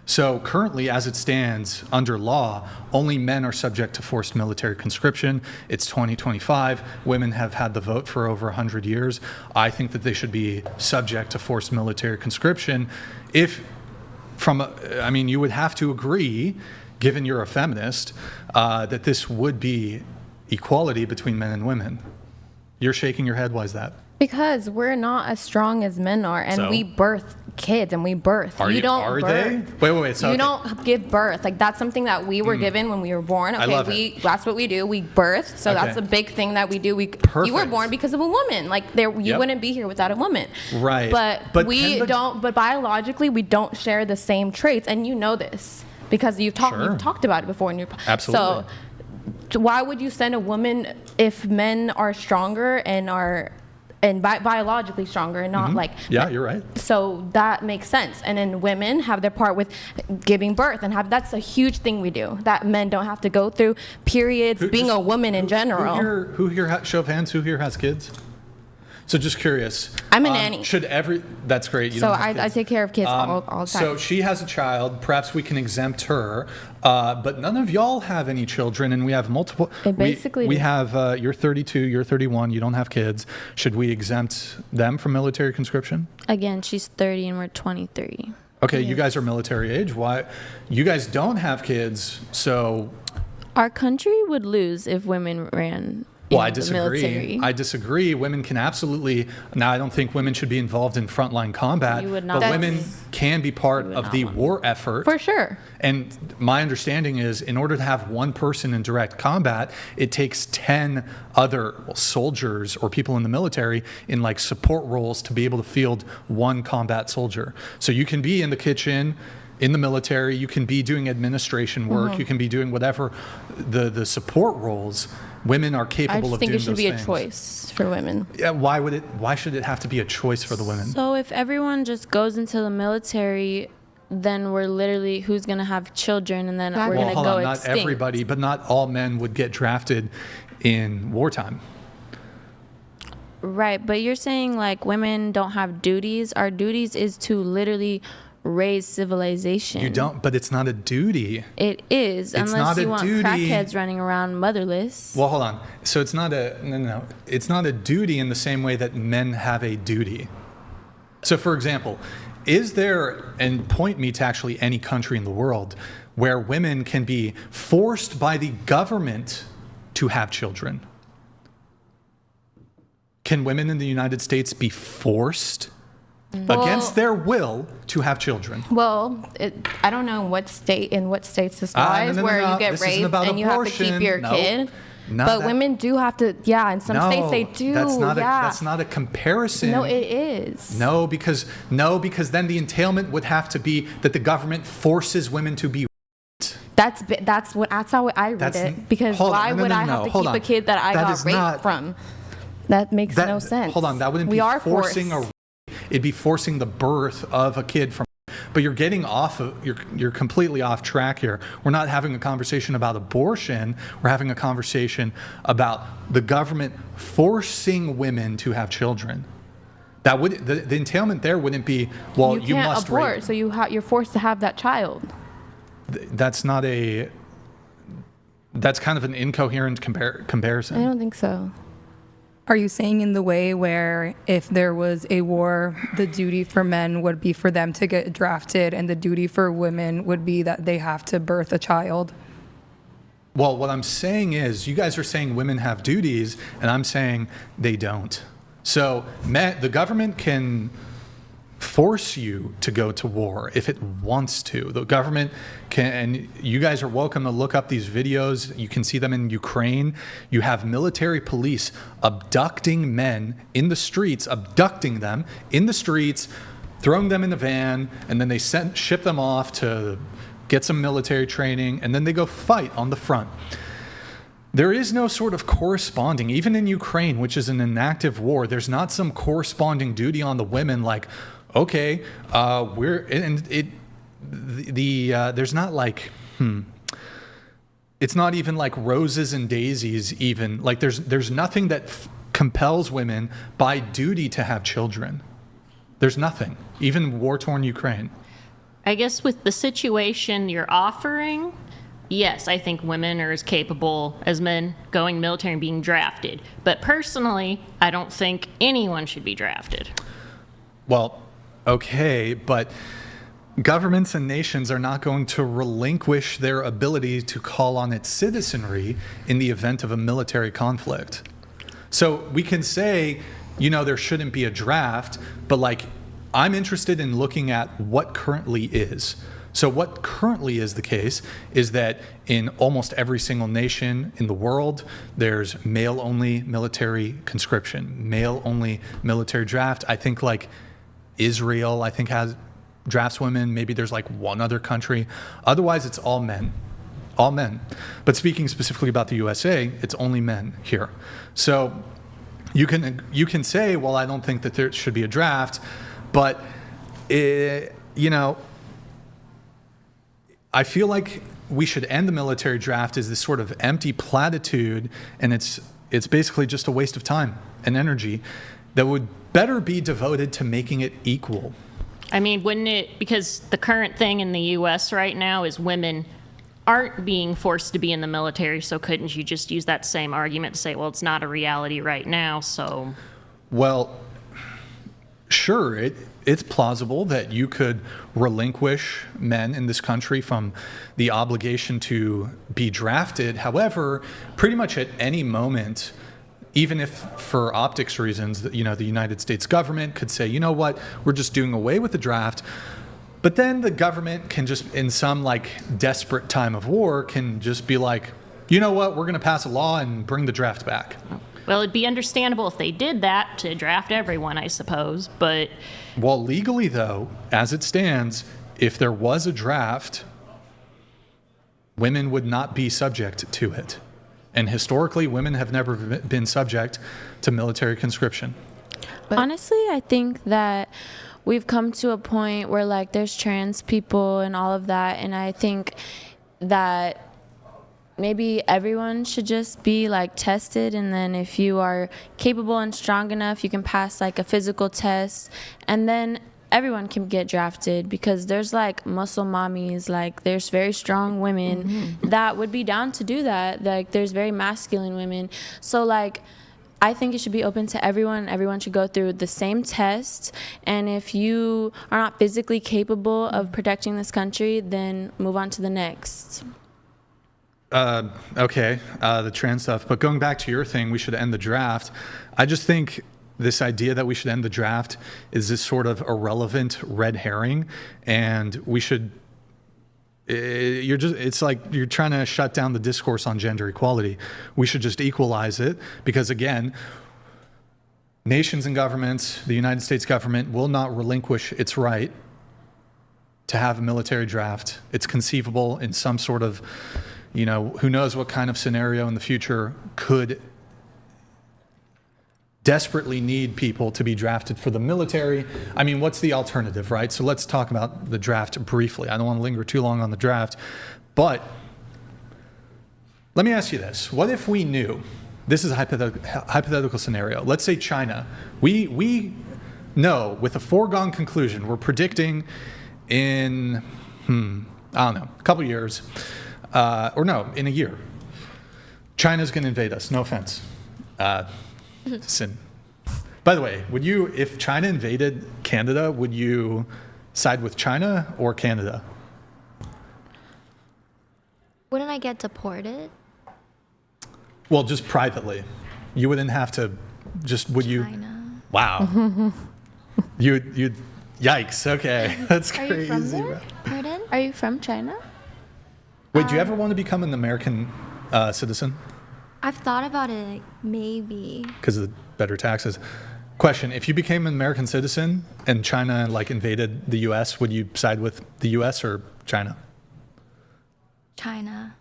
So currently, as it stands under law, only men are subject to forced military conscription. It's 2025. Women have had the vote for over 100 years. I think that they should be subject to forced military conscription. You would have to agree, given you're a feminist, that this would be equality between men and women. You're shaking your head. Why is that? Because we're not as strong as men are, and we birth kids, and we birth. Are they? Wait. So you don't give birth. Like, that's something that we were given when we were born. Okay, I love it. That's what we do. We birth. So that's a big thing that we do. You were born because of a woman. Like, you wouldn't be here without a woman. Right. But we don't. But biologically, we don't share the same traits, and you know this because you've talked about it before in your. Absolutely. So why would you send a woman if men are stronger and biologically stronger and not like... Yeah, you're right. So that makes sense. And then women have their part with giving birth, and that's a huge thing we do, that men don't have to go through periods, being a woman in general. Who here, show of hands, who here has kids? So just curious. I'm a nanny. That's great. You so don't have kids. I take care of kids all the time. So she has a child. Perhaps we can exempt her. But none of y'all have any children, and we have multiple. We have, you're 32, you're 31, you don't have kids. Should we exempt them from military conscription? Again, she's 30 and we're 23. Okay, you guys are military age. Why? You guys don't have kids, so... Our country would lose if women ran... Well, I disagree. Women can absolutely... Now, I don't think women should be involved in frontline combat, but women can be part of the war effort. For sure. And my understanding is, in order to have one person in direct combat, it takes 10 other soldiers or people in the military in like support roles to be able to field one combat soldier. So you can be in the kitchen, in the military, you can be doing administration work, you can be doing whatever the support roles. Women are capable of doing those things. I just think it should be a choice for women. Yeah, why should it have to be a choice for the women? So if everyone just goes into the military, then we're literally, who's going to have children, and then we're going to go extinct. Not everybody, but not all men would get drafted in wartime. Right, but you're saying like women don't have duties. Our duties is to literally raise civilization. You don't, but it's not a duty. It is, unless you want crackheads running around motherless. Well, hold on. So it's not no. It's not a duty in the same way that men have a duty. So, for example, is there, and point me to actually any country in the world where women can be forced by the government to have children? Can women in the United States be forced against their will to have children? Well, I don't know in what states this lies, where you get raped and you have to keep your kid. But women do have to, in some states they do. That's not a comparison. No, it is. No, because then the entailment would have to be that the government forces women to be raped. That's how I read it. Because why would I have to keep a kid that I got raped from? That makes no sense. Hold on, that wouldn't be forcing a... It'd be forcing the birth of a kid from... But you're getting off of... You're completely off track here. We're not having a conversation about abortion. We're having a conversation about the government forcing women to have children. That would... The entailment there wouldn't be, well, you must abort, rape... so you're forced to have that child. That's not a... That's kind of an incoherent comparison. I don't think so. Are you saying in the way where if there was a war, the duty for men would be for them to get drafted and the duty for women would be that they have to birth a child? Well, what I'm saying is, you guys are saying women have duties, and I'm saying they don't. So the government can force you to go to war if it wants to. The government can, and you guys are welcome to look up these videos. You can see them in Ukraine. You have military police abducting men in the streets, throwing them in a van, and then they ship them off to get some military training, and then they go fight on the front. There is no sort of corresponding, even in Ukraine, which is an inactive war, there's not some corresponding duty on the women like, okay, there's not like, it's not even like roses and daisies even. Like there's nothing that compels women by duty to have children. There's nothing, even war-torn Ukraine. I guess with the situation you're offering, yes, I think women are as capable as men going military and being drafted. But personally, I don't think anyone should be drafted. Well, okay, but governments and nations are not going to relinquish their ability to call on its citizenry in the event of a military conflict. So we can say, there shouldn't be a draft, but I'm interested in looking at what currently is. So what currently is the case is that in almost every single nation in the world, there's male-only military conscription, male-only military draft. I think Israel, has drafts women. Maybe there's one other country. Otherwise, it's all men. All men. But speaking specifically about the USA, it's only men here. So you can say, well, I don't think that there should be a draft, but I feel like we should end the military draft as this sort of empty platitude, and it's basically just a waste of time and energy that would better be devoted to making it equal. I mean, wouldn't it, because the current thing in the U.S. right now is women aren't being forced to be in the military, so couldn't you just use that same argument to say, well, it's not a reality right now, so... Well, sure, it's plausible that you could relinquish men in this country from the obligation to be drafted. However, pretty much at any moment, even if for optics reasons, the United States government could say, you know what, we're just doing away with the draft. But then the government can just, in some desperate time of war, can just be like, you know what, we're going to pass a law and bring the draft back. Well, it'd be understandable if they did that to draft everyone, I suppose, but... Well, legally, though, as it stands, if there was a draft, women would not be subject to it. And historically, women have never been subject to military conscription. But honestly, I think that we've come to a point where there's trans people and all of that, and I think that maybe everyone should just be tested, and then if you are capable and strong enough, you can pass a physical test, and then everyone can get drafted, because there's muscle mommies, there's very strong women that would be down to do that. There's very masculine women. So I think it should be open to everyone. Everyone should go through the same test, and if you are not physically capable of protecting this country, then move on to the next. Okay, the trans stuff. But going back to your thing, we should end the draft. I just think this idea that we should end the draft is this sort of irrelevant red herring, and we should. It's you're trying to shut down the discourse on gender equality. We should just equalize it, because again, nations and governments, the United States government will not relinquish its right to have a military draft. It's conceivable in some sort of, who knows what kind of scenario in the future could desperately need people to be drafted for the military. I mean, what's the alternative, right? So let's talk about the draft briefly. I don't want to linger too long on the draft, but let me ask you this. What if we knew, this is a hypothetical scenario. Let's say China. We know with a foregone conclusion, we're predicting in, I don't know, a couple years, in a year, China's going to invade us. No offense. Sin. By the way, if China invaded Canada, would you side with China or Canada? Wouldn't I get deported? Well, just privately. You wouldn't have to would you? China. Wow. you'd, yikes. Okay. That's Are crazy. you from there? Pardon? Are you from China? Wait, do you ever want to become an American citizen? I've thought about it, maybe. Because of the better taxes. Question, if you became an American citizen and China invaded the U.S., would you side with the U.S. or China? China.